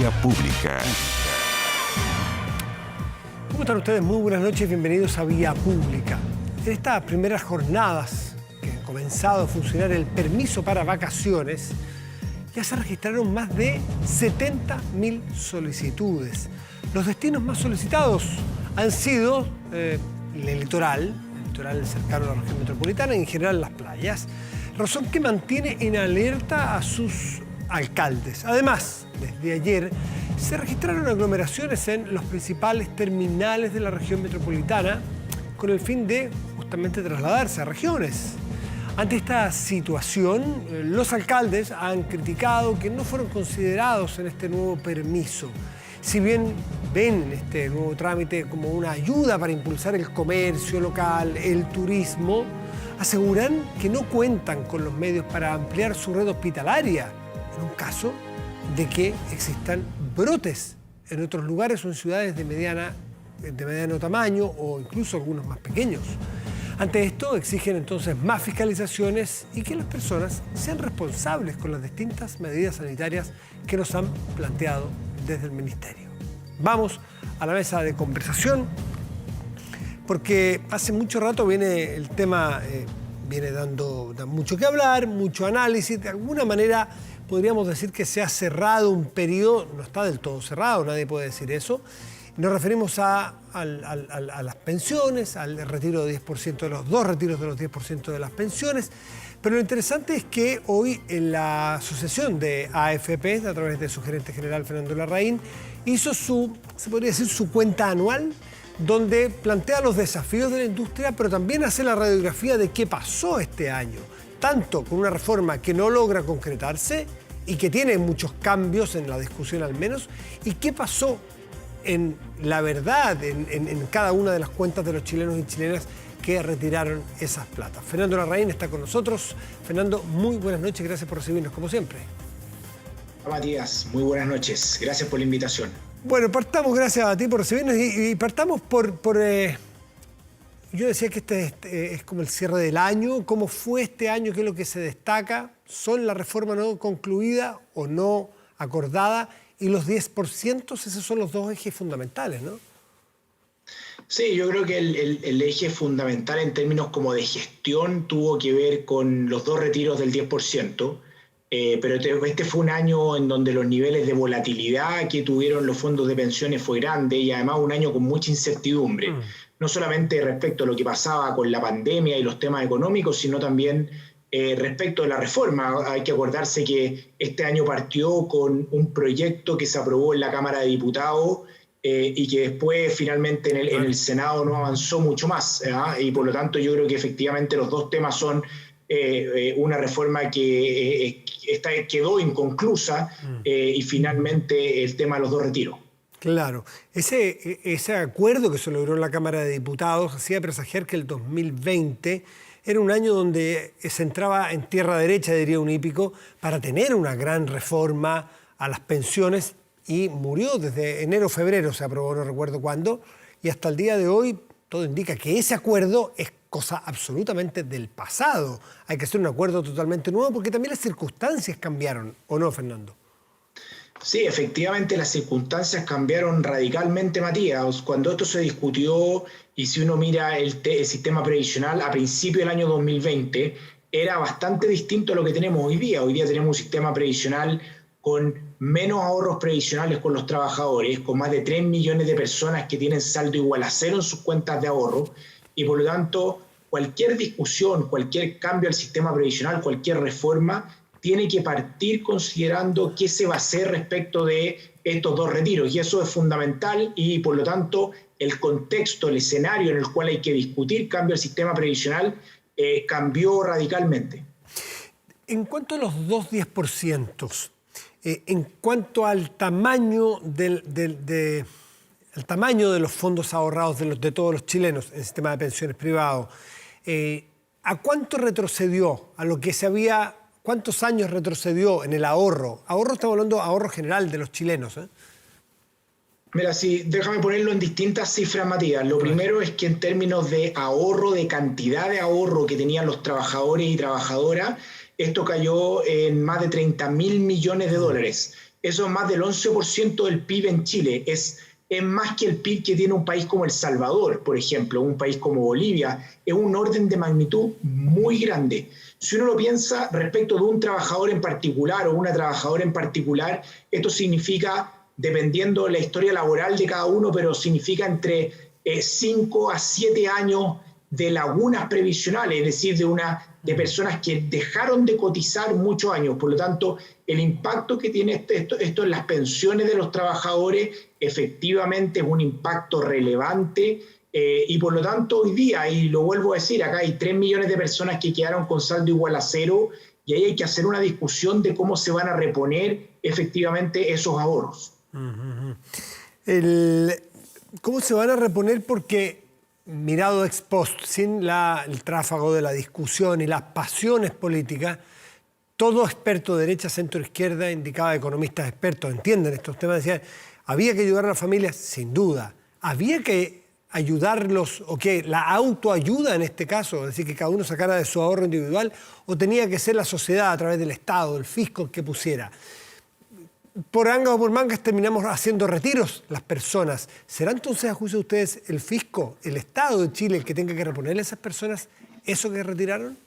Vía Pública. ¿Cómo están ustedes? Muy buenas noches, bienvenidos a Vía Pública. En estas primeras jornadas que han comenzado a funcionar el permiso para vacaciones, ya se registraron más de 70.000 solicitudes. Los destinos más solicitados han sido el litoral cercano a la región metropolitana y en general las playas, razón que mantiene en alerta a sus alcaldes. Además, desde ayer se registraron aglomeraciones en los principales terminales de la región metropolitana con el fin de justamente trasladarse a regiones. Ante esta situación, los alcaldes han criticado que no fueron considerados en este nuevo permiso. Si bien ven este nuevo trámite como una ayuda para impulsar el comercio local, el turismo, aseguran que no cuentan con los medios para ampliar su red hospitalaria en un caso de que existan brotes en otros lugares o en ciudades de mediano tamaño o incluso algunos más pequeños. Ante esto exigen entonces más fiscalizaciones y que las personas sean responsables con las distintas medidas sanitarias que nos han planteado desde el Ministerio. Vamos a la mesa de conversación porque hace mucho rato viene el tema, viene dando mucho que hablar, mucho análisis. De alguna manera podríamos decir que se ha cerrado un periodo, no está del todo cerrado, nadie puede decir eso. Nos referimos a las pensiones, al retiro de 10% de los dos retiros de los 10% de las pensiones. Pero lo interesante es que hoy en la asociación de AFP, a través de su gerente general Fernando Larraín, hizo se podría decir, su cuenta anual, donde plantea los desafíos de la industria, pero también hace la radiografía de qué pasó este año, tanto con una reforma que no logra concretarse y que tiene muchos cambios en la discusión al menos, y qué pasó en la verdad, en cada una de las cuentas de los chilenos y chilenas que retiraron esas platas. Fernando Larraín está con nosotros. Fernando, muy buenas noches, gracias por recibirnos, como siempre. Hola Matías, muy buenas noches, gracias por la invitación. Bueno, partamos, gracias a ti por recibirnos y partamos por yo decía que este es como el cierre del año. ¿Cómo fue este año? ¿Qué es lo que se destaca? ¿Son la reforma no concluida o no acordada? Y los 10%, esos son los dos ejes fundamentales, ¿no? Sí, yo creo que el eje fundamental en términos como de gestión tuvo que ver con los dos retiros del 10%, pero este fue un año en donde los niveles de volatilidad que tuvieron los fondos de pensiones fue grande y además un año con mucha incertidumbre, no solamente respecto a lo que pasaba con la pandemia y los temas económicos, sino también respecto de la reforma. Hay que acordarse que este año partió con un proyecto que se aprobó en la Cámara de Diputados y que después finalmente en el Senado no avanzó mucho más, y por lo tanto yo creo que efectivamente los dos temas son una reforma que quedó inconclusa y finalmente el tema de los dos retiros. Claro, ese acuerdo que se logró en la Cámara de Diputados hacía presagiar que el 2020 era un año donde se entraba en tierra derecha, diría un hípico, para tener una gran reforma a las pensiones y murió desde enero o febrero, se aprobó, no recuerdo cuándo, y hasta el día de hoy todo indica que ese acuerdo es cosa absolutamente del pasado. Hay que hacer un acuerdo totalmente nuevo porque también las circunstancias cambiaron, ¿o no, Fernando? Sí, efectivamente las circunstancias cambiaron radicalmente, Matías. Cuando esto se discutió y si uno mira el sistema previsional a principio del año 2020, era bastante distinto a lo que tenemos hoy día. Hoy día tenemos un sistema previsional con menos ahorros previsionales con los trabajadores, con más de 3 millones de personas que tienen saldo igual a cero en sus cuentas de ahorro, y por lo tanto cualquier discusión, cualquier cambio al sistema previsional, cualquier reforma, tiene que partir considerando qué se va a hacer respecto de estos dos retiros, y eso es fundamental, y por lo tanto el contexto, el escenario en el cual hay que discutir cambio al sistema previsional cambió radicalmente. En cuanto a los dos 10%, en cuanto al tamaño el tamaño de los fondos ahorrados de todos los chilenos en el sistema de pensiones privado, ¿a cuánto retrocedió? ¿A lo que se había? ¿Cuántos años retrocedió en el ahorro? Ahorro, estamos hablando de ahorro general de los chilenos, ¿eh? Mira, sí, déjame ponerlo en distintas cifras, Matías. Lo primero es que en términos de ahorro, de cantidad de ahorro que tenían los trabajadores y trabajadoras, esto cayó en más de 30.000 millones de dólares. Eso es más del 11% del PIB en Chile. Es más que el PIB que tiene un país como El Salvador, por ejemplo, un país como Bolivia. Es un orden de magnitud muy grande. Si uno lo piensa respecto de un trabajador en particular o una trabajadora en particular, esto significa, dependiendo de la historia laboral de cada uno, pero significa entre 5 a 7 años de lagunas previsionales, es decir, de personas que dejaron de cotizar muchos años. Por lo tanto, el impacto que tiene esto en las pensiones de los trabajadores efectivamente es un impacto relevante, y por lo tanto hoy día, y lo vuelvo a decir, acá hay 3 millones de personas que quedaron con saldo igual a cero, y ahí hay que hacer una discusión de cómo se van a reponer efectivamente esos ahorros. ¿Cómo se van a reponer? Porque mirado ex post, sin el tráfago de la discusión y las pasiones políticas, todo experto de derecha, centro, izquierda, indicaba, economistas expertos, entienden estos temas, decían, había que ayudar a las familias, sin duda. Había que ayudarlos, o que la autoayuda en este caso, es decir, que cada uno sacara de su ahorro individual, o tenía que ser la sociedad a través del Estado, el fisco, el que pusiera. Por angas o por mangas terminamos haciendo retiros las personas. ¿Será entonces, a juicio de ustedes, el fisco, el Estado de Chile, el que tenga que reponerle a esas personas eso que retiraron?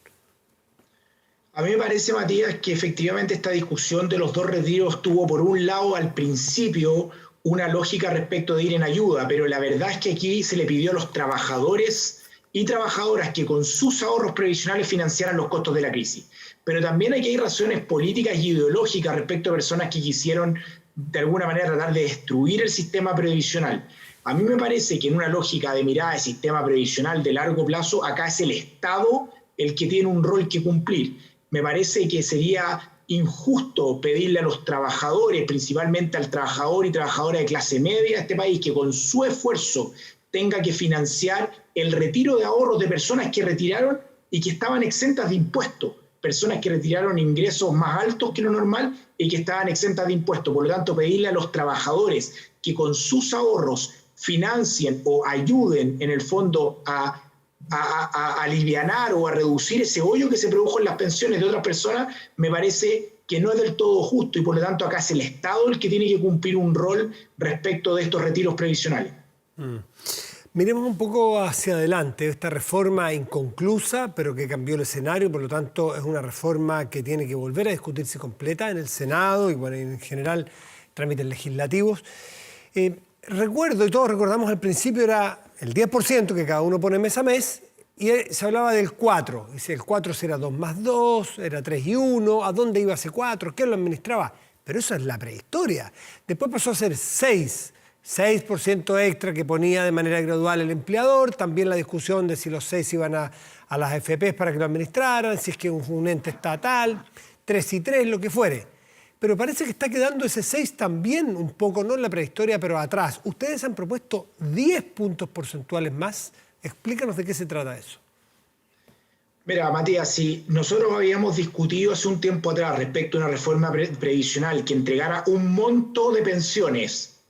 A mí me parece, Matías, que efectivamente esta discusión de los 2 retiros tuvo por un lado al principio una lógica respecto de ir en ayuda, pero la verdad es que aquí se le pidió a los trabajadores y trabajadoras que con sus ahorros previsionales financiaran los costos de la crisis. Pero también aquí hay razones políticas y ideológicas respecto a personas que quisieron de alguna manera tratar de destruir el sistema previsional. A mí me parece que en una lógica de mirada de sistema previsional de largo plazo, acá es el Estado el que tiene un rol que cumplir. Me parece que sería injusto pedirle a los trabajadores, principalmente al trabajador y trabajadora de clase media de este país, que con su esfuerzo tenga que financiar el retiro de ahorros de personas que retiraron y que estaban exentas de impuestos, personas que retiraron ingresos más altos que lo normal y que estaban exentas de impuestos. Por lo tanto, pedirle a los trabajadores que con sus ahorros financien o ayuden en el fondo a alivianar o a reducir ese hoyo que se produjo en las pensiones de otras personas, me parece que no es del todo justo, y por lo tanto acá es el Estado el que tiene que cumplir un rol respecto de estos retiros previsionales. Miremos un poco hacia adelante. Esta reforma inconclusa, pero que cambió el escenario, por lo tanto es una reforma que tiene que volver a discutirse completa en el Senado y bueno, en general trámites legislativos. Recuerdo, y todos recordamos al principio, era el 10% que cada uno pone mes a mes, y se hablaba del 4. Dice, el 4 era 2 más 2, era 3 y 1, ¿a dónde iba ese 4? ¿Quién lo administraba? Pero eso es la prehistoria. Después pasó a ser 6% extra que ponía de manera gradual el empleador, también la discusión de si los 6 iban a las AFPs para que lo administraran, si es que un ente estatal, 3 y 3, lo que fuere. Pero parece que está quedando ese 6 también un poco, no en la prehistoria, pero atrás. Ustedes han propuesto 10 puntos porcentuales más. Explícanos de qué se trata eso. Mira, Matías, si nosotros habíamos discutido hace un tiempo atrás respecto a una reforma previsional que entregara un monto de pensiones,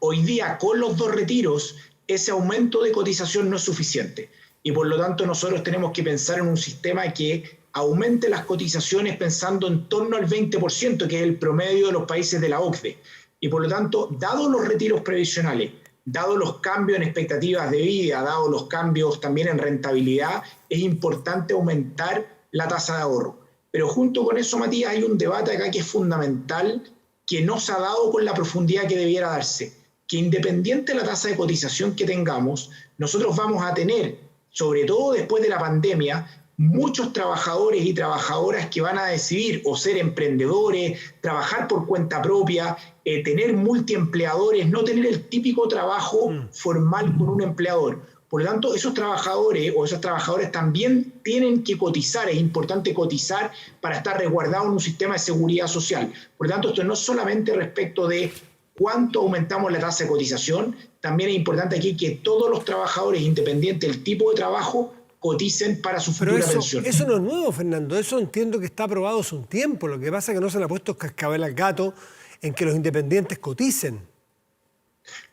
hoy día con los 2 retiros, ese aumento de cotización no es suficiente. Y por lo tanto nosotros tenemos que pensar en un sistema que aumente las cotizaciones pensando en torno al 20%, que es el promedio de los países de la OCDE. Y por lo tanto, dados los retiros previsionales, dados los cambios en expectativas de vida, dados los cambios también en rentabilidad, es importante aumentar la tasa de ahorro. Pero junto con eso, Matías, hay un debate acá que es fundamental, que no se ha dado con la profundidad que debiera darse, que independiente de la tasa de cotización que tengamos, nosotros vamos a tener, sobre todo después de la pandemia, muchos trabajadores y trabajadoras que van a decidir o ser emprendedores, trabajar por cuenta propia, tener multiempleadores, no tener el típico trabajo formal con un empleador. Por lo tanto, esos trabajadores o esas trabajadoras también tienen que cotizar. Es importante cotizar para estar resguardados en un sistema de seguridad social. Por lo tanto, esto no es solamente respecto de cuánto aumentamos la tasa de cotización, también es importante aquí que todos los trabajadores, independiente del tipo de trabajo, coticen para su futura pensión. Eso no es nuevo, Fernando. Eso entiendo que está aprobado hace un tiempo. Lo que pasa es que no se le ha puesto cascabel al gato en que los independientes coticen.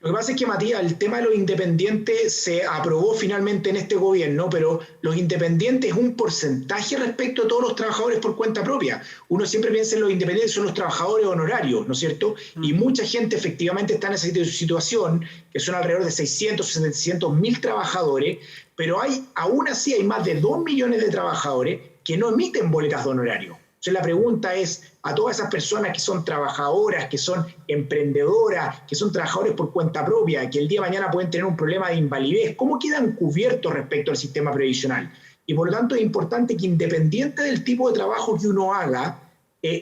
Lo que pasa es que, Matías, el tema de los independientes se aprobó finalmente en este gobierno, pero los independientes es un porcentaje respecto a todos los trabajadores por cuenta propia. Uno siempre piensa en los independientes, son los trabajadores honorarios, ¿no es cierto? Y mucha gente efectivamente está en esa situación, que son alrededor de 600, 700 mil trabajadores, pero aún así hay más de 2 millones de trabajadores que no emiten boletas de honorario. Entonces la pregunta es a todas esas personas que son trabajadoras, que son emprendedoras, que son trabajadores por cuenta propia, que el día de mañana pueden tener un problema de invalidez, ¿cómo quedan cubiertos respecto al sistema previsional? Y por lo tanto es importante que independiente del tipo de trabajo que uno haga,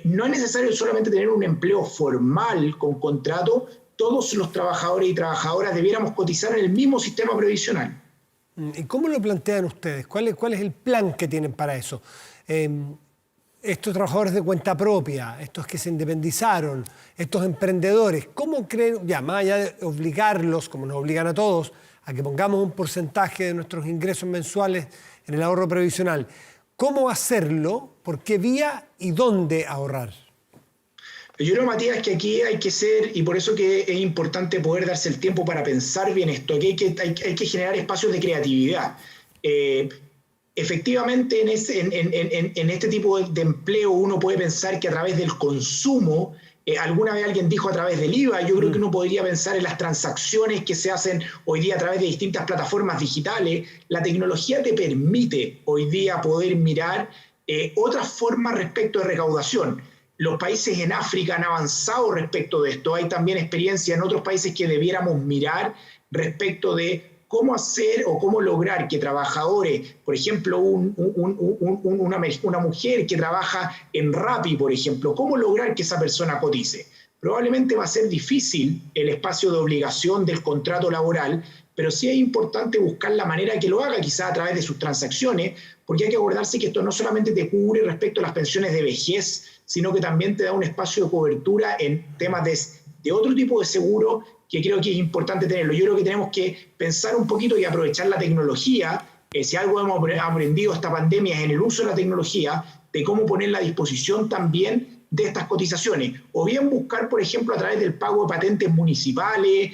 no es necesario solamente tener un empleo formal con contrato, todos los trabajadores y trabajadoras debiéramos cotizar en el mismo sistema previsional. ¿Y cómo lo plantean ustedes? ¿Cuál es el plan que tienen para eso? Estos trabajadores de cuenta propia, estos que se independizaron, estos emprendedores, ¿cómo creen, ya más allá de obligarlos, como nos obligan a todos, a que pongamos un porcentaje de nuestros ingresos mensuales en el ahorro previsional, cómo hacerlo, por qué vía y dónde ahorrar? Yo creo, Matías, que aquí hay que ser, y por eso que es importante poder darse el tiempo para pensar bien esto, aquí hay que generar espacios de creatividad. Efectivamente, en este tipo de empleo uno puede pensar que a través del consumo, alguna vez alguien dijo a través del IVA, yo creo que uno podría pensar en las transacciones que se hacen hoy día a través de distintas plataformas digitales. La tecnología te permite hoy día poder mirar otras formas respecto de recaudación. Los países en África han avanzado respecto de esto. Hay también experiencia en otros países que debiéramos mirar respecto de cómo hacer o cómo lograr que trabajadores, por ejemplo, una mujer que trabaja en Rappi, por ejemplo, cómo lograr que esa persona cotice. Probablemente va a ser difícil el espacio de obligación del contrato laboral, pero sí es importante buscar la manera que lo haga, quizás a través de sus transacciones, porque hay que acordarse que esto no solamente te cubre respecto a las pensiones de vejez, sino que también te da un espacio de cobertura en temas de otro tipo de seguro que creo que es importante tenerlo. Yo creo que tenemos que pensar un poquito y aprovechar la tecnología. Si algo hemos aprendido esta pandemia es en el uso de la tecnología, de cómo ponerla a disposición también de estas cotizaciones. O bien buscar, por ejemplo, a través del pago de patentes municipales,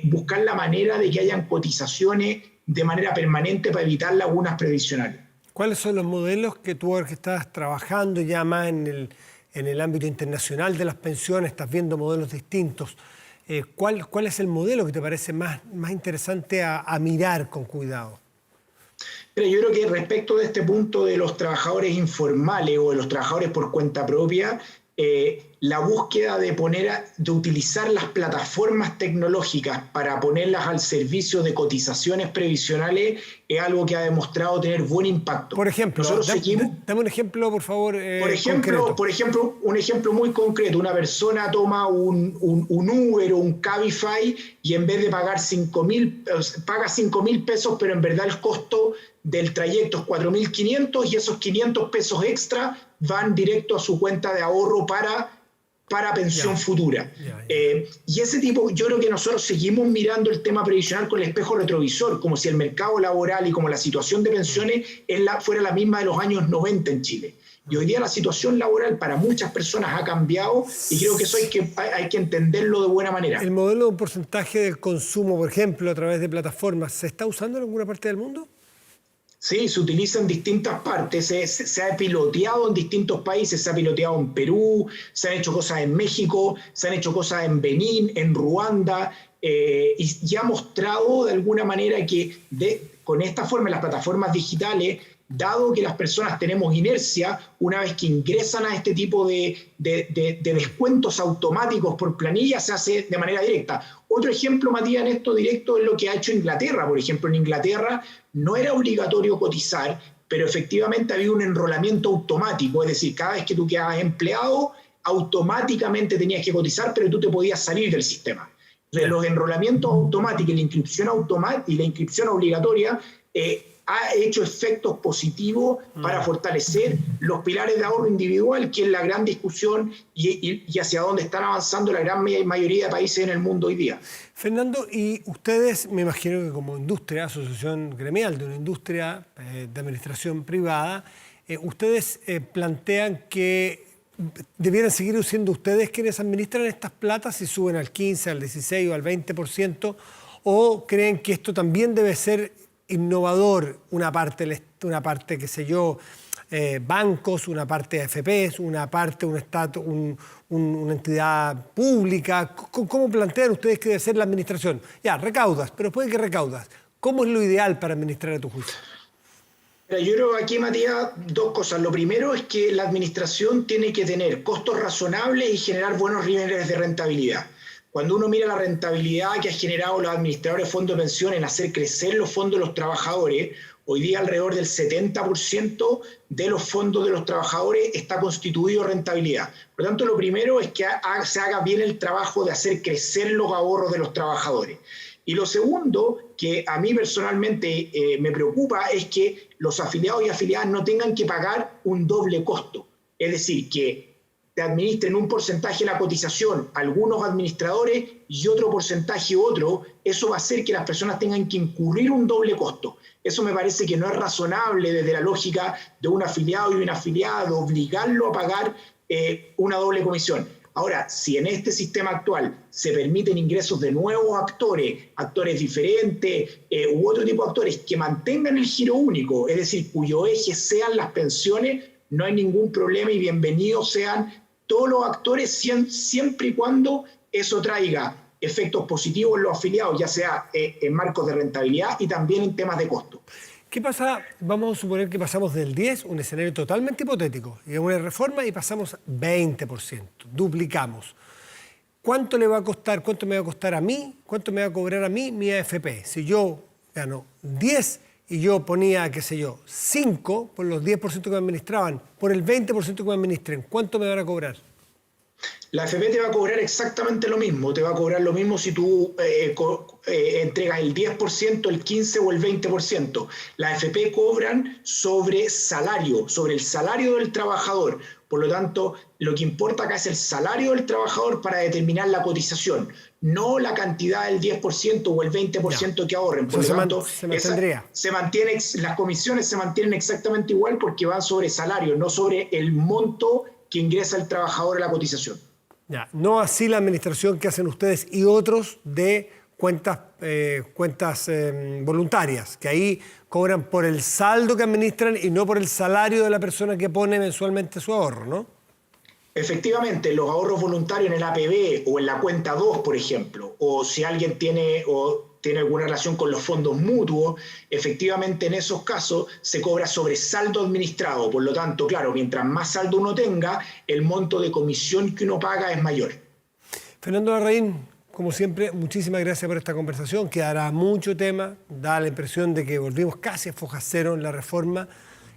buscar la manera de que hayan cotizaciones de manera permanente para evitar lagunas previsionales. ¿Cuáles son los modelos que tú ahora que estás trabajando ya más en el ámbito internacional de las pensiones, estás viendo modelos distintos? ¿Cuál es el modelo que te parece más interesante a mirar con cuidado? Pero yo creo que respecto de este punto de los trabajadores informales o de los trabajadores por cuenta propia, la búsqueda de utilizar las plataformas tecnológicas para ponerlas al servicio de cotizaciones previsionales es algo que ha demostrado tener buen impacto. Por ejemplo, dame un ejemplo, por favor, concreto. Por ejemplo, un ejemplo muy concreto. Una persona toma un Uber o un Cabify y en vez de pagar 5.000, paga 5.000 pesos, pero en verdad el costo del trayecto es 4.500 y esos 500 pesos extra van directo a su cuenta de ahorro para pensión futura. Y ese tipo, yo creo que nosotros seguimos mirando el tema previsional con el espejo retrovisor, como si el mercado laboral y como la situación de pensiones fuera la misma de los años 90 en Chile. Y hoy día la situación laboral para muchas personas ha cambiado y creo que eso hay que entenderlo de buena manera. ¿El modelo de un porcentaje del consumo, por ejemplo, a través de plataformas, se está usando en alguna parte del mundo? Sí, se utiliza en distintas partes, se ha piloteado en distintos países, se ha piloteado en Perú, se han hecho cosas en México, se han hecho cosas en Benín, en Ruanda, y ha mostrado de alguna manera que con esta forma, las plataformas digitales, dado que las personas tenemos inercia, una vez que ingresan a este tipo de descuentos automáticos por planilla, se hace de manera directa. Otro ejemplo, Matías, en esto directo es lo que ha hecho Inglaterra. Por ejemplo, en Inglaterra no era obligatorio cotizar, pero efectivamente había un enrolamiento automático, es decir, cada vez que tú quedabas empleado, automáticamente tenías que cotizar, pero tú te podías salir del sistema. Entonces, los enrolamientos automáticos y la inscripción obligatoria ha hecho efectos positivos para fortalecer los pilares de ahorro individual, que es la gran discusión y hacia dónde están avanzando la gran mayoría de países en el mundo hoy día. Fernando, y ustedes, me imagino que como industria, asociación gremial de una industria de administración privada, ustedes plantean que ¿debieran seguir siendo ustedes quienes administran estas platas y suben al 15, al 16 o al 20%? ¿O creen que esto también debe ser innovador, una parte, qué sé yo, bancos, una parte AFPs, una parte una entidad pública? ¿Cómo plantean ustedes que debe ser la administración? Ya, recaudas, pero después de que recaudas, ¿cómo es lo ideal para administrar a tu juicio? Yo creo aquí, Matías, dos cosas. Lo primero es que la administración tiene que tener costos razonables y generar buenos niveles de rentabilidad. Cuando uno mira la rentabilidad que han generado los administradores de fondos de pensión en hacer crecer los fondos de los trabajadores, hoy día alrededor del 70% de los fondos de los trabajadores está constituido rentabilidad. Por lo tanto, lo primero es que se haga bien el trabajo de hacer crecer los ahorros de los trabajadores. Y lo segundo, que a mí personalmente me preocupa, es que los afiliados y afiliadas no tengan que pagar un doble costo. Es decir, que te administren un porcentaje de la cotización algunos administradores y otro porcentaje otro. Eso va a hacer que las personas tengan que incurrir un doble costo. Eso me parece que no es razonable desde la lógica de un afiliado y una afiliada, de obligarlo a pagar una doble comisión. Ahora, si en este sistema actual se permiten ingresos de nuevos actores diferentes u otro tipo de actores que mantengan el giro único, es decir, cuyo eje sean las pensiones, no hay ningún problema y bienvenidos sean todos los actores siempre y cuando eso traiga efectos positivos en los afiliados, ya sea en marcos de rentabilidad y también en temas de costo. ¿Qué pasa? Vamos a suponer que pasamos del 10, un escenario totalmente hipotético, y una reforma y pasamos 20%, duplicamos. ¿Cuánto le va a costar, cuánto me va a costar a mí, cuánto me va a cobrar a mí mi AFP? Si yo gano 10 y yo ponía, qué sé yo, 5 por los 10% que me administraban, por el 20% que me administren, ¿cuánto me van a cobrar? La AFP te va a cobrar exactamente lo mismo, te va a cobrar lo mismo si tú entregas el 10%, el 15% o el 20%. Las AFP cobran sobre el salario del trabajador. Por lo tanto, lo que importa acá es el salario del trabajador para determinar la cotización, no la cantidad del 10% o el 20% que ahorren. Por lo tanto, las comisiones se mantienen exactamente igual porque van sobre salario, no sobre el monto que ingresa el trabajador a la cotización. Ya, no así la administración que hacen ustedes y otros de cuentas voluntarias, que ahí cobran por el saldo que administran y no por el salario de la persona que pone mensualmente su ahorro, ¿no? Efectivamente, los ahorros voluntarios en el APB o en la cuenta 2, por ejemplo, o si alguien tiene alguna relación con los fondos mutuos, efectivamente en esos casos se cobra sobre saldo administrado. Por lo tanto, claro, mientras más saldo uno tenga, el monto de comisión que uno paga es mayor. Fernando Larraín, como siempre, muchísimas gracias por esta conversación. Quedará mucho tema. Da la impresión de que volvimos casi a foja cero en la reforma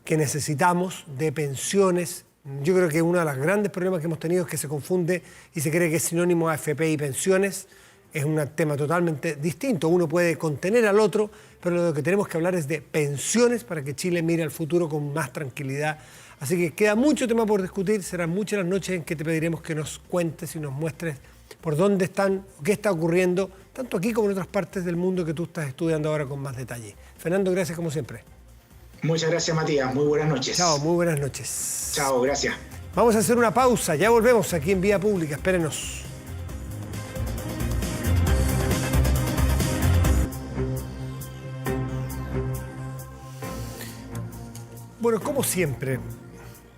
que necesitamos de pensiones. Yo creo que uno de los grandes problemas que hemos tenido es que se confunde y se cree que es sinónimo a AFP y pensiones. Es un tema totalmente distinto. Uno puede contener al otro, pero lo que tenemos que hablar es de pensiones para que Chile mire al futuro con más tranquilidad. Así que queda mucho tema por discutir. Serán muchas las noches en que te pediremos que nos cuentes y nos muestres por dónde están, qué está ocurriendo, tanto aquí como en otras partes del mundo que tú estás estudiando ahora con más detalle. Fernando, gracias como siempre. Muchas gracias, Matías. Muy buenas noches. Chao, muy buenas noches. Chao, gracias. Vamos a hacer una pausa. Ya volvemos aquí en Vía Pública. Espérenos. Bueno, como siempre,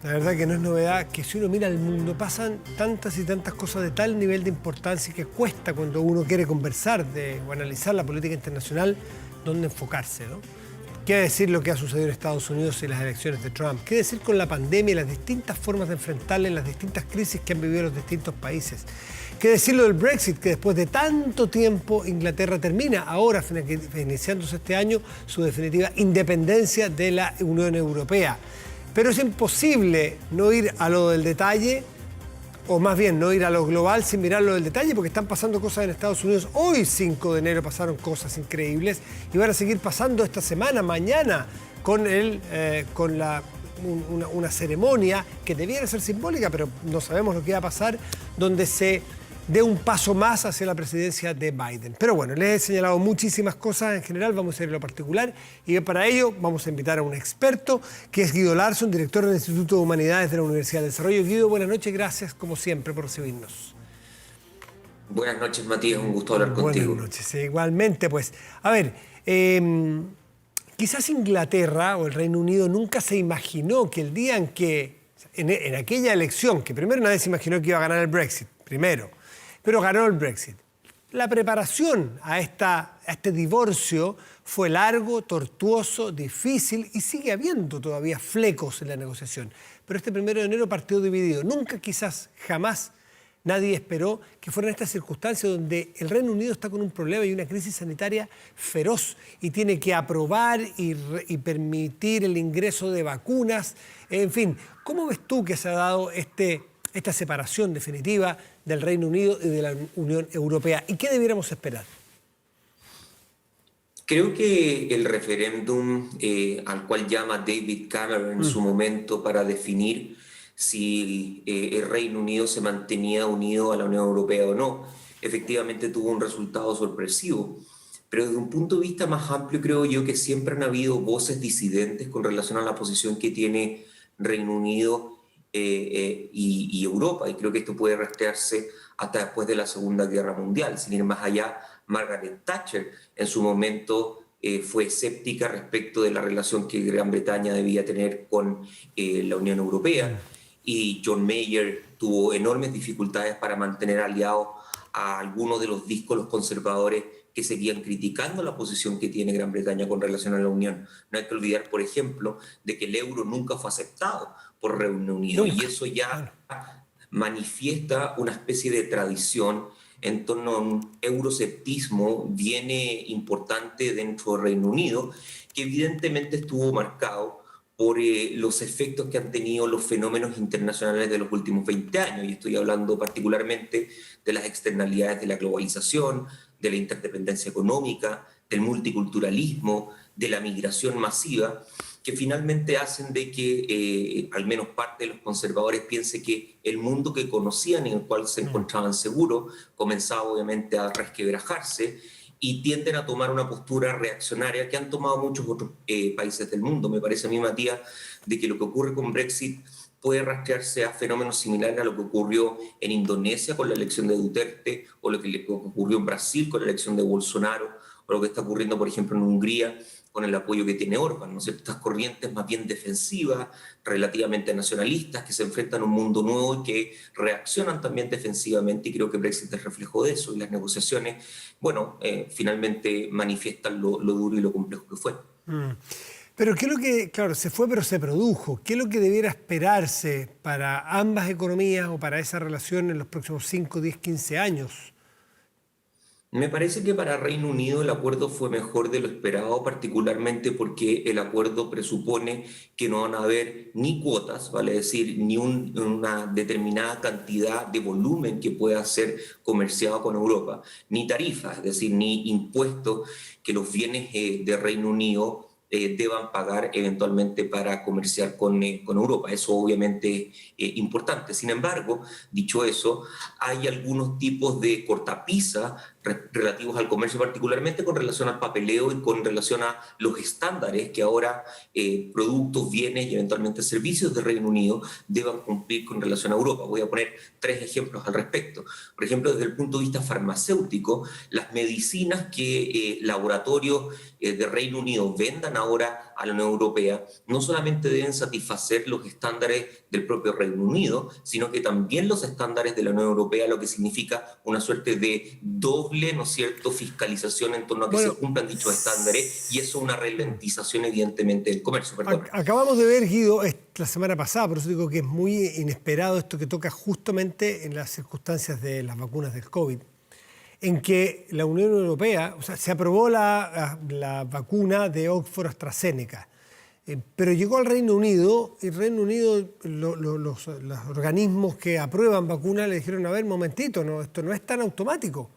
la verdad que no es novedad que si uno mira el mundo pasan tantas y tantas cosas de tal nivel de importancia que cuesta cuando uno quiere conversar o analizar la política internacional dónde enfocarse, ¿no? ¿Qué decir lo que ha sucedido en Estados Unidos y las elecciones de Trump? ¿Qué decir con la pandemia y las distintas formas de enfrentarla en las distintas crisis que han vivido los distintos países? ¿Qué decirlo del Brexit, que después de tanto tiempo Inglaterra termina ahora, iniciándose este año, su definitiva independencia de la Unión Europea? Pero es imposible no ir a lo del detalle, o más bien no ir a lo global sin mirar lo del detalle, porque están pasando cosas en Estados Unidos. Hoy, 5 de enero, pasaron cosas increíbles y van a seguir pasando esta semana, mañana, con una ceremonia que debiera ser simbólica, pero no sabemos lo que va a pasar, donde se dé un paso más hacia la presidencia de Biden. Pero bueno, les he señalado muchísimas cosas en general, vamos a ir a lo particular y para ello vamos a invitar a un experto que es Guido Larsson, director del Instituto de Humanidades de la Universidad del Desarrollo. Guido, buenas noches, gracias como siempre por recibirnos. Buenas noches, Matías, un gusto hablar contigo. Buenas noches, igualmente. Pues, a ver, quizás Inglaterra o el Reino Unido nunca se imaginó que el día en que, en aquella elección, que primero nadie se imaginó que iba a ganar el Brexit, primero, pero ganó el Brexit. La preparación a este divorcio fue largo, tortuoso, difícil y sigue habiendo todavía flecos en la negociación. Pero este 1 de enero partió dividido. Nunca, quizás, jamás nadie esperó que fueran estas circunstancias donde el Reino Unido está con un problema y una crisis sanitaria feroz y tiene que aprobar y permitir el ingreso de vacunas. En fin, ¿cómo ves tú que se ha dado esta separación definitiva del Reino Unido y de la Unión Europea? ¿Y qué debiéramos esperar? Creo que el referéndum al cual llama David Cameron en su momento para definir si el Reino Unido se mantenía unido a la Unión Europea o no, efectivamente tuvo un resultado sorpresivo. Pero desde un punto de vista más amplio, creo yo que siempre han habido voces disidentes con relación a la posición que tiene Reino Unido y Europa, y creo que esto puede rastrearse hasta después de la Segunda Guerra Mundial. Sin ir más allá, Margaret Thatcher en su momento fue escéptica respecto de la relación que Gran Bretaña debía tener con la Unión Europea, y John Major tuvo enormes dificultades para mantener aliados a algunos de los díscolos conservadores que seguían criticando la posición que tiene Gran Bretaña con relación a la Unión. No hay que olvidar, por ejemplo, de que el euro nunca fue aceptado por Reino Unido, y eso ya manifiesta una especie de tradición en torno a un eurosceptismo bien importante dentro del Reino Unido, que evidentemente estuvo marcado por los efectos que han tenido los fenómenos internacionales de los últimos 20 años, y estoy hablando particularmente de las externalidades de la globalización, de la interdependencia económica, del multiculturalismo, de la migración masiva, que finalmente hacen de que al menos parte de los conservadores piense que el mundo que conocían y en el cual se encontraban seguros comenzaba obviamente a resquebrajarse, y tienden a tomar una postura reaccionaria que han tomado muchos otros países del mundo. Me parece a mí, Matías, de que lo que ocurre con Brexit puede rastrearse a fenómenos similares a lo que ocurrió en Indonesia con la elección de Duterte, o lo que ocurrió en Brasil con la elección de Bolsonaro, o lo que está ocurriendo, por ejemplo, en Hungría con el apoyo que tiene Orbán, ¿no es cierto? Estas corrientes más bien defensivas, relativamente nacionalistas, que se enfrentan a un mundo nuevo y que reaccionan también defensivamente, y creo que Brexit es reflejo de eso, y las negociaciones, bueno, finalmente manifiestan lo duro y lo complejo que fue. Pero ¿qué es lo que, claro, se fue pero se produjo? ¿Qué es lo que debiera esperarse para ambas economías o para esa relación en los próximos 5, 10, 15 años? Me parece que para Reino Unido el acuerdo fue mejor de lo esperado, particularmente porque el acuerdo presupone que no van a haber ni cuotas, vale decir, ni una determinada cantidad de volumen que pueda ser comerciado con Europa, ni tarifas, es decir, ni impuestos que los bienes de Reino Unido deban pagar eventualmente para comerciar con Europa. Eso obviamente es importante. Sin embargo, dicho eso, hay algunos tipos de cortapisa relativos al comercio, particularmente con relación al papeleo y con relación a los estándares que ahora productos, bienes y eventualmente servicios de Reino Unido deban cumplir con relación a Europa. Voy a poner 3 ejemplos al respecto. Por ejemplo, desde el punto de vista farmacéutico, las medicinas que laboratorios de Reino Unido vendan ahora a la Unión Europea no solamente deben satisfacer los estándares del propio Reino Unido, sino que también los estándares de la Unión Europea, lo que significa una suerte de doble, ¿no es cierto?, fiscalización en torno a que se cumplan dichos estándares, y eso es una ralentización evidentemente del comercio. Perdón. Acabamos de ver, Guido, la semana pasada, por eso digo que es muy inesperado esto que toca justamente en las circunstancias de las vacunas del COVID, en que la Unión Europea, o sea, se aprobó la vacuna de Oxford AstraZeneca, pero llegó al Reino Unido, y Reino Unido, los organismos que aprueban vacunas le dijeron, a ver, momentito, no, esto no es tan automático.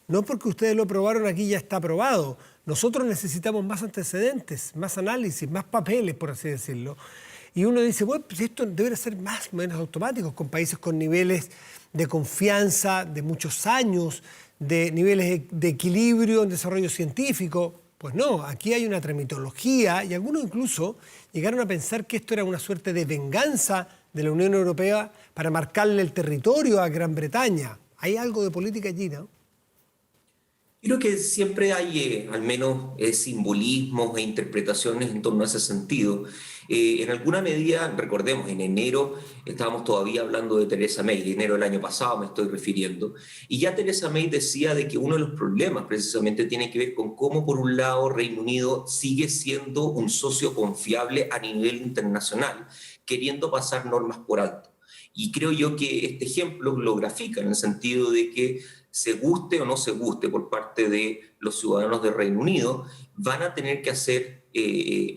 No porque ustedes lo aprobaron aquí ya está aprobado. Nosotros necesitamos más antecedentes, más análisis, más papeles, por así decirlo. Y uno dice, bueno, pues esto debería ser más o menos automático, con países con niveles de confianza de muchos años, de niveles de equilibrio en desarrollo científico. Pues no, aquí hay una tramitología y algunos incluso llegaron a pensar que esto era una suerte de venganza de la Unión Europea para marcarle el territorio a Gran Bretaña. Hay algo de política allí, ¿no? Creo que siempre hay al menos simbolismos e interpretaciones en torno a ese sentido. En alguna medida, recordemos, en enero estábamos todavía hablando de Theresa May, enero del año pasado me estoy refiriendo, y ya Theresa May decía de que uno de los problemas precisamente tiene que ver con cómo, por un lado, Reino Unido sigue siendo un socio confiable a nivel internacional, queriendo pasar normas por alto. Y creo yo que este ejemplo lo grafica en el sentido de que se guste o no se guste por parte de los ciudadanos de Reino Unido, van a tener que hacer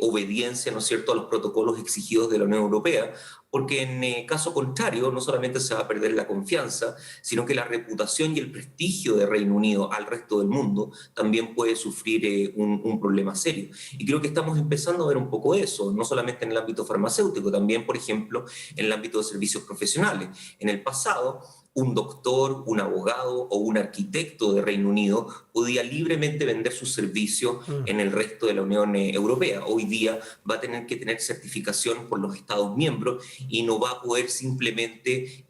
obediencia, ¿no es cierto?, a los protocolos exigidos de la Unión Europea, porque en caso contrario no solamente se va a perder la confianza, sino que la reputación y el prestigio de Reino Unido al resto del mundo también puede sufrir un problema serio. Y creo que estamos empezando a ver un poco eso, no solamente en el ámbito farmacéutico, también, por ejemplo, en el ámbito de servicios profesionales. En el pasado, un doctor, un abogado o un arquitecto de Reino Unido podía libremente vender sus servicios en el resto de la Unión Europea. Hoy día va a tener que tener certificación por los Estados miembros y no va a poder simplemente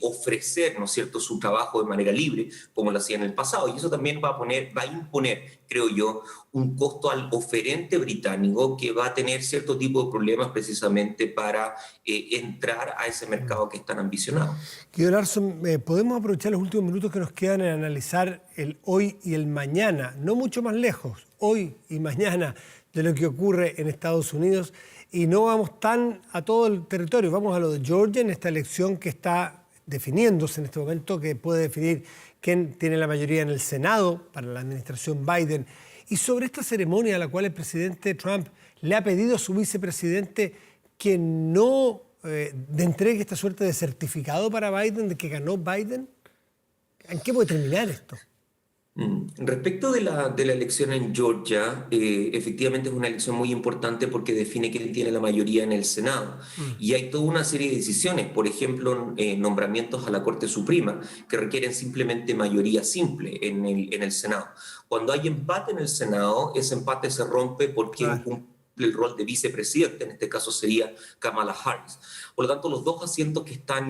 ofrecer, ¿no es cierto?, su trabajo de manera libre como lo hacía en el pasado. Y eso también va a imponer, creo yo, un costo al oferente británico que va a tener cierto tipo de problemas precisamente para entrar a ese mercado que es tan ambicionado. Guido Larsson, podemos aprovechar los últimos minutos que nos quedan en analizar el hoy y el mañana, no mucho más lejos, hoy y mañana, de lo que ocurre en Estados Unidos, y no vamos tan a todo el territorio, vamos a lo de Georgia en esta elección que está definiéndose en este momento, que puede definir quién tiene la mayoría en el Senado para la administración Biden. Y sobre esta ceremonia a la cual el presidente Trump le ha pedido a su vicepresidente que no entregue esta suerte de certificado para Biden, de que ganó Biden. ¿En qué puede terminar esto? Respecto de la elección en Georgia, efectivamente es una elección muy importante porque define quién tiene la mayoría en el Senado. Y hay toda una serie de decisiones, por ejemplo, nombramientos a la Corte Suprema, que requieren simplemente mayoría simple en el Senado. Cuando hay empate en el Senado, ese empate se rompe porque cumple el rol de vicepresidente, en este caso sería Kamala Harris. Por lo tanto, los dos asientos que están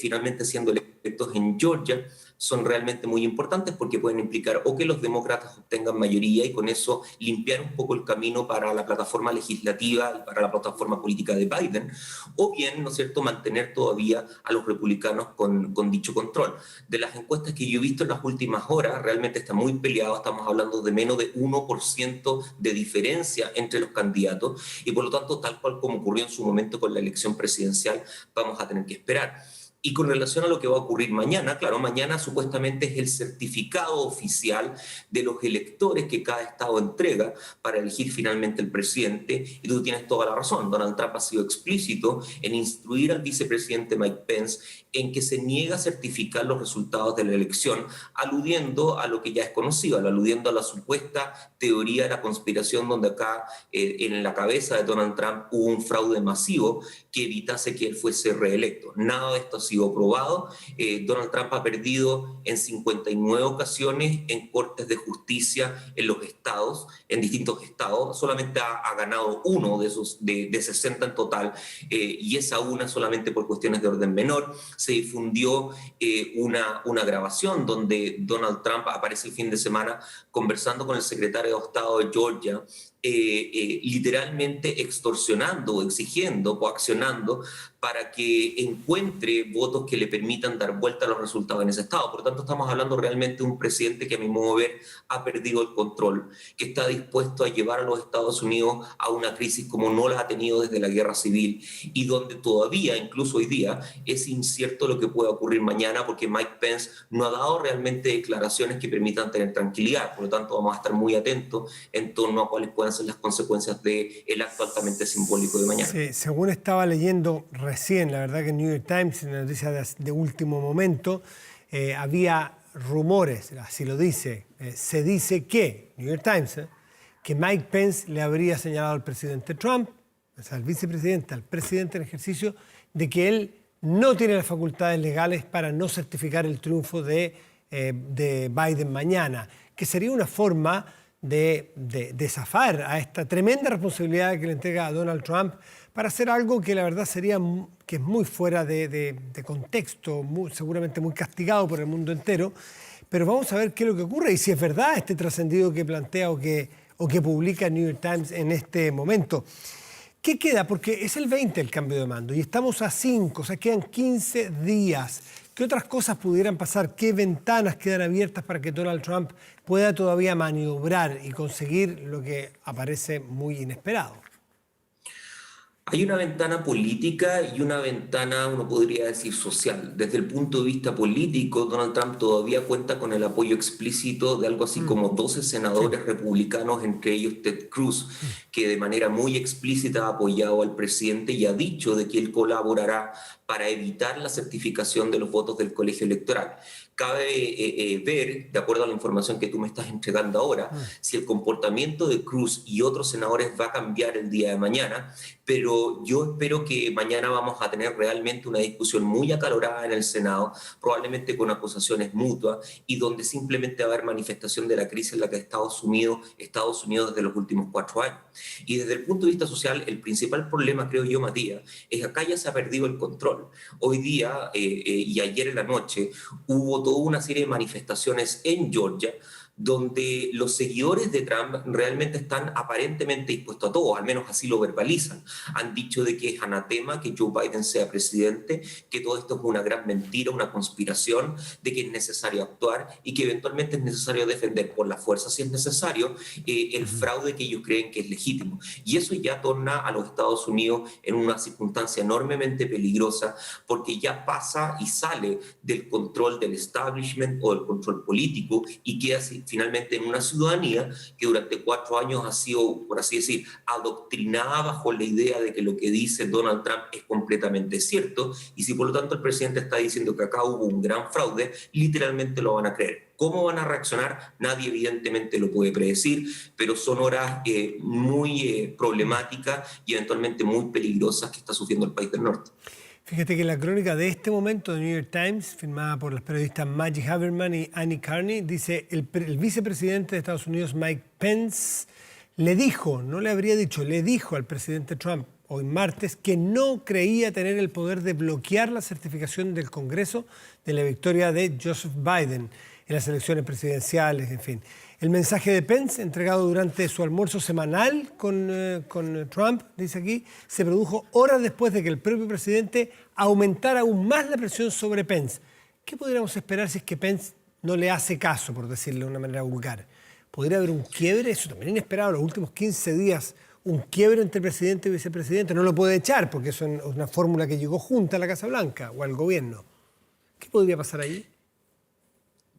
finalmente siendo electos en Georgia son realmente muy importantes porque pueden implicar o que los demócratas obtengan mayoría y con eso limpiar un poco el camino para la plataforma legislativa y para la plataforma política de Biden, o bien, ¿no es cierto?, mantener todavía a los republicanos con dicho control. De las encuestas que yo he visto en las últimas horas, realmente está muy peleado, estamos hablando de menos de 1% de diferencia entre los candidatos y por lo tanto, tal cual como ocurrió en su momento con la elección presidencial, vamos a tener que esperar. Y con relación a lo que va a ocurrir mañana, claro, mañana supuestamente es el certificado oficial de los electores que cada estado entrega para elegir finalmente el presidente. Y tú tienes toda la razón, Donald Trump ha sido explícito en instruir al vicepresidente Mike Pence en que se niega a certificar los resultados de la elección, aludiendo a lo que ya es conocido, aludiendo a la supuesta teoría de la conspiración donde acá en la cabeza de Donald Trump hubo un fraude masivo que evitase que él fuese reelecto. Nada de esto ha sido probado. Donald Trump ha perdido en 59 ocasiones en cortes de justicia en los estados, en distintos estados. Solamente ha ganado uno de esos de 60 en total, y esa una solamente por cuestiones de orden menor. Se difundió una grabación donde Donald Trump aparece el fin de semana conversando con el secretario de Estado de Georgia, literalmente extorsionando, exigiendo, coaccionando para que encuentre votos que le permitan dar vuelta a los resultados en ese estado. Por lo tanto, estamos hablando realmente de un presidente que a mi modo de ver ha perdido el control, que está dispuesto a llevar a los Estados Unidos a una crisis como no la ha tenido desde la guerra civil y donde todavía, incluso hoy día, es incierto lo que pueda ocurrir mañana porque Mike Pence no ha dado realmente declaraciones que permitan tener tranquilidad. Por lo tanto, vamos a estar muy atentos en torno a cuáles puedan ser las consecuencias del acto altamente simbólico de mañana. Sí, según estaba leyendo recién, la verdad que en New York Times, en una noticia de último momento, había rumores, así lo dice, se dice que, New York Times, que Mike Pence le habría señalado al presidente Trump o sea, al vicepresidente, al presidente en ejercicio, de que él no tiene las facultades legales para no certificar el triunfo de Biden mañana, que sería una forma de zafar a esta tremenda responsabilidad que le entrega a Donald Trump para hacer algo que la verdad sería que es muy fuera de contexto, seguramente muy castigado por el mundo entero. Pero vamos a ver qué es lo que ocurre y si es verdad este trascendido que plantea o que publica el New York Times en este momento. ¿Qué queda? Porque es el 20 el cambio de mando y estamos a 5, o sea, quedan 15 días. ¿Qué otras cosas pudieran pasar? ¿Qué ventanas quedan abiertas para que Donald Trump pueda todavía maniobrar y conseguir lo que aparece muy inesperado? Hay una ventana política y una ventana, uno podría decir, social. Desde el punto de vista político, Donald Trump todavía cuenta con el apoyo explícito de algo así como 12 senadores republicanos, entre ellos Ted Cruz, que de manera muy explícita ha apoyado al presidente y ha dicho de que él colaborará para evitar la certificación de los votos del colegio electoral. Cabe ver, de acuerdo a la información que tú me estás entregando ahora, si el comportamiento de Cruz y otros senadores va a cambiar el día de mañana, pero yo espero que mañana vamos a tener realmente una discusión muy acalorada en el Senado, probablemente con acusaciones mutuas y donde simplemente va a haber manifestación de la crisis en la que Estados Unidos desde los últimos 4 años. Y desde el punto de vista social, el principal problema, creo yo, Matías, es que acá ya se ha perdido el control. Hoy día y ayer en la noche hubo toda una serie de manifestaciones en Georgia donde los seguidores de Trump realmente están aparentemente dispuestos a todo, al menos así lo verbalizan. Han dicho de que es anatema que Joe Biden sea presidente, que todo esto es una gran mentira, una conspiración, de que es necesario actuar y que eventualmente es necesario defender por la fuerza, si es necesario, el fraude que ellos creen que es legítimo. Y eso ya torna a los Estados Unidos en una circunstancia enormemente peligrosa, porque ya pasa y sale del control del establishment o del control político y queda así finalmente en una ciudadanía que durante 4 años ha sido, por así decir, adoctrinada bajo la idea de que lo que dice Donald Trump es completamente cierto, y si por lo tanto el presidente está diciendo que acá hubo un gran fraude, literalmente lo van a creer. ¿Cómo van a reaccionar? Nadie evidentemente lo puede predecir, pero son horas muy problemáticas y eventualmente muy peligrosas que está sufriendo el país del norte. Fíjate que la crónica de este momento de New York Times, firmada por las periodistas Maggie Haberman y Annie Carney, dice el vicepresidente de Estados Unidos, Mike Pence, le dijo al presidente Trump hoy martes que no creía tener el poder de bloquear la certificación del Congreso de la victoria de Joseph Biden en las elecciones presidenciales, en fin. El mensaje de Pence, entregado durante su almuerzo semanal con Trump, dice aquí, se produjo horas después de que el propio presidente aumentara aún más la presión sobre Pence. ¿Qué podríamos esperar si es que Pence no le hace caso, por decirlo de una manera vulgar? ¿Podría haber un quiebre? Eso también inesperado, los últimos 15 días, un quiebre entre presidente y vicepresidente. No lo puede echar porque eso es una fórmula que llegó junta a la Casa Blanca o al gobierno. ¿Qué podría pasar ahí?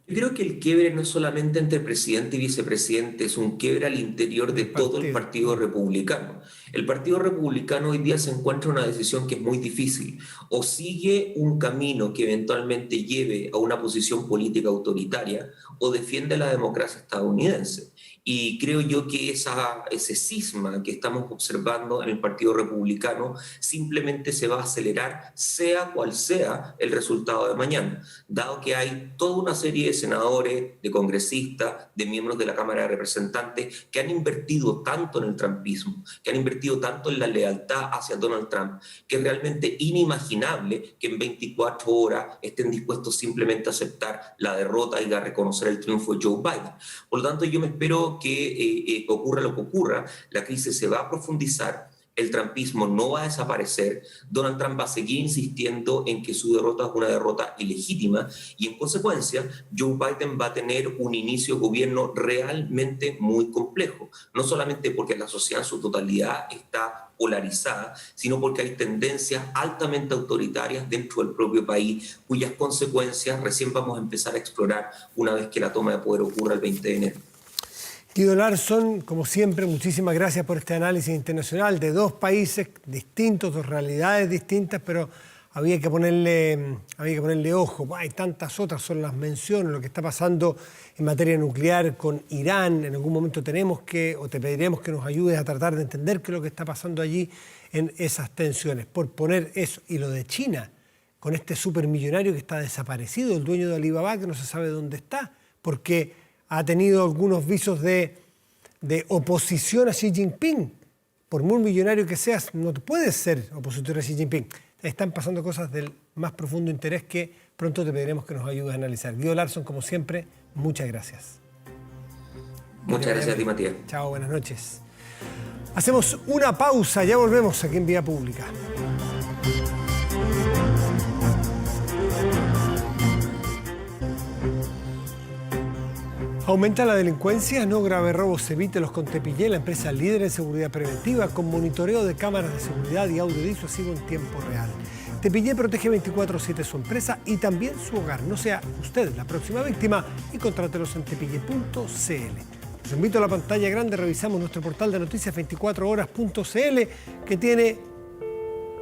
Yo creo que el quiebre no es solamente entre presidente y vicepresidente, es un quiebre al interior de todo el Partido Republicano. El Partido Republicano hoy día se encuentra en una decisión que es muy difícil. O sigue un camino que eventualmente lleve a una posición política autoritaria, o defiende la democracia estadounidense. Y creo yo que ese cisma que estamos observando en el Partido Republicano simplemente se va a acelerar, sea cual sea el resultado de mañana, dado que hay toda una serie de senadores, de congresistas, de miembros de la Cámara de Representantes que han invertido tanto en el trumpismo, que han invertido tanto en la lealtad hacia Donald Trump, que es realmente inimaginable que en 24 horas estén dispuestos simplemente a aceptar la derrota y a reconocer el triunfo de Joe Biden. Por lo tanto, yo me espero que ocurra lo que ocurra, la crisis se va a profundizar, el trumpismo no va a desaparecer, Donald Trump va a seguir insistiendo en que su derrota es una derrota ilegítima y en consecuencia Joe Biden va a tener un inicio de gobierno realmente muy complejo, no solamente porque la sociedad en su totalidad está polarizada, sino porque hay tendencias altamente autoritarias dentro del propio país, cuyas consecuencias recién vamos a empezar a explorar una vez que la toma de poder ocurra el 20 de enero. Guido Larsson, como siempre, muchísimas gracias por este análisis internacional de 2 países distintos, 2 realidades distintas, pero había que ponerle ojo. Hay tantas otras, son las menciones, lo que está pasando en materia nuclear con Irán. En algún momento te pediremos que nos ayudes a tratar de entender qué es lo que está pasando allí en esas tensiones. Por poner eso, y lo de China, con este supermillonario que está desaparecido, el dueño de Alibaba, que no se sabe dónde está, porque ha tenido algunos visos de oposición a Xi Jinping. Por muy millonario que seas, no puedes ser opositor a Xi Jinping. Están pasando cosas del más profundo interés que pronto te pediremos que nos ayudes a analizar. Guido Larsson, como siempre, muchas gracias. Muchas gracias a ti, Matías. Chao, buenas noches. Hacemos una pausa, ya volvemos aquí en Vía Pública. Aumenta la delincuencia, no grave robos, evítelos con Tepillé, la empresa líder en seguridad preventiva, con monitoreo de cámaras de seguridad y audio disuasivo en tiempo real. Tepillé protege 24/7 su empresa y también su hogar. No sea usted la próxima víctima y contrátelos en tepillé.cl. Los invito a la pantalla grande, revisamos nuestro portal de noticias 24horas.cl, que tiene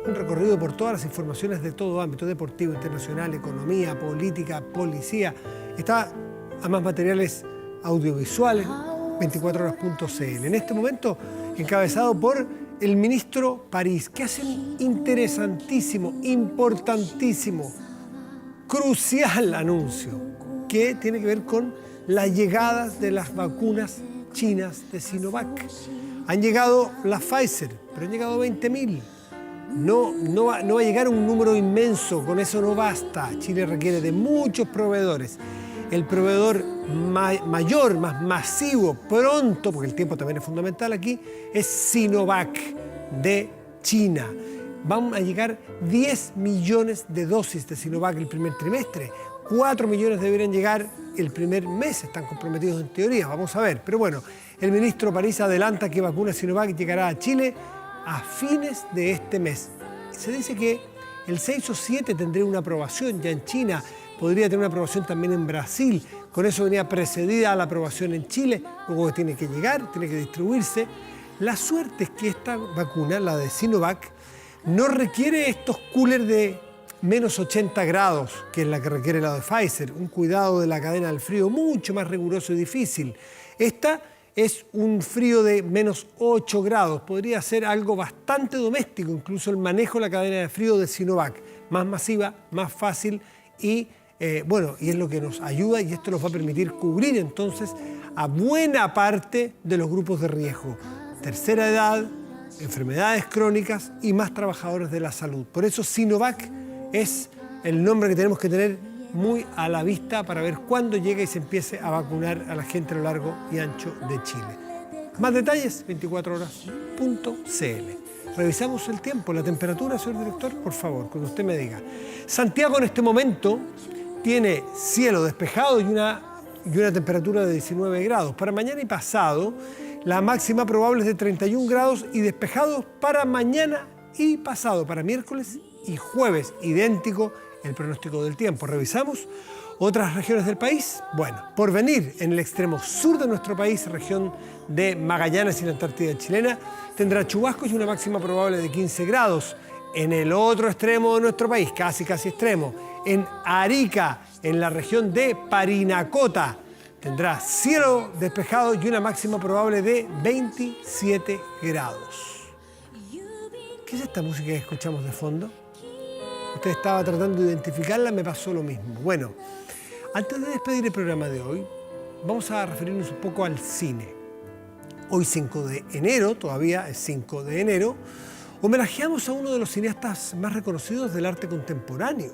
un recorrido por todas las informaciones de todo ámbito: deportivo, internacional, economía, política, policía. Está a más materiales audiovisuales, 24horas.cl. En este momento, encabezado por el ministro París, que hace un interesantísimo, importantísimo, crucial anuncio que tiene que ver con la llegada de las vacunas chinas de Sinovac. Han llegado las Pfizer, pero han llegado 20.000. No va a llegar un número inmenso, con eso no basta. Chile requiere de muchos proveedores. El proveedor mayor, más masivo, pronto, porque el tiempo también es fundamental aquí, es Sinovac de China. Van a llegar 10 millones de dosis de Sinovac el primer trimestre. 4 millones deberían llegar el primer mes, están comprometidos en teoría, vamos a ver. Pero bueno, el ministro París adelanta que vacuna Sinovac llegará a Chile a fines de este mes. Se dice que el 6 o 7 tendría una aprobación ya en China, podría tener una aprobación también en Brasil. Con eso venía precedida a la aprobación en Chile, luego tiene que llegar, tiene que distribuirse. La suerte es que esta vacuna, la de Sinovac, no requiere estos coolers de menos 80 grados, que es la que requiere la de Pfizer, un cuidado de la cadena del frío mucho más riguroso y difícil. Esta es un frío de menos 8 grados, podría ser algo bastante doméstico, incluso el manejo de la cadena de frío de Sinovac, más masiva, más fácil y y es lo que nos ayuda, y esto nos va a permitir cubrir entonces a buena parte de los grupos de riesgo: tercera edad, enfermedades crónicas y más trabajadores de la salud. Por eso Sinovac es el nombre que tenemos que tener muy a la vista para ver cuándo llega y se empiece a vacunar a la gente a lo largo y ancho de Chile. Más detalles, 24horas.cl. Revisamos el tiempo, la temperatura, señor director, por favor, cuando usted me diga. Santiago en este momento tiene cielo despejado y una temperatura de 19 grados. Para mañana y pasado, la máxima probable es de 31 grados y despejados para mañana y pasado, para miércoles y jueves, idéntico el pronóstico del tiempo. Revisamos otras regiones del país. Bueno, por venir en el extremo sur de nuestro país, región de Magallanes y la Antártida chilena, tendrá chubascos y una máxima probable de 15 grados. En el otro extremo de nuestro país, casi extremo, en Arica, en la región de Parinacota, tendrá cielo despejado y una máxima probable de 27 grados. ¿Qué es esta música que escuchamos de fondo? Usted estaba tratando de identificarla, me pasó lo mismo. Bueno, antes de despedir el programa de hoy, vamos a referirnos un poco al cine. Hoy 5 de enero, todavía es 5 de enero, homenajeamos a uno de los cineastas más reconocidos del arte contemporáneo.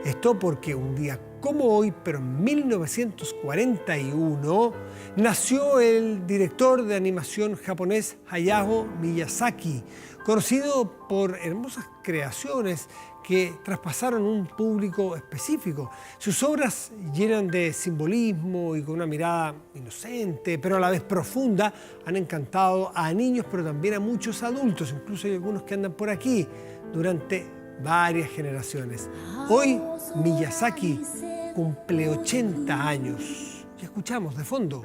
Esto porque un día como hoy, pero en 1941, nació el director de animación japonés Hayao Miyazaki, conocido por hermosas creaciones que traspasaron un público específico. Sus obras llenas de simbolismo y con una mirada inocente, pero a la vez profunda, han encantado a niños, pero también a muchos adultos. Incluso hay algunos que andan por aquí durante varias generaciones. Hoy Miyazaki cumple 80 años. Y escuchamos de fondo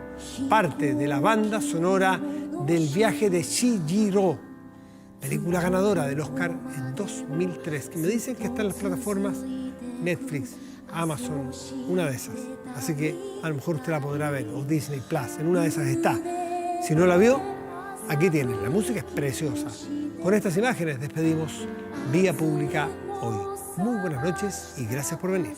parte de la banda sonora del viaje de Chihiro, película ganadora del Oscar en 2003, que me dicen que está en las plataformas Netflix, Amazon, una de esas. Así que a lo mejor usted la podrá ver, o Disney Plus, en una de esas está. Si no la vio, aquí tienen. La música es preciosa. Con estas imágenes despedimos Vía Pública hoy. Muy buenas noches y gracias por venir.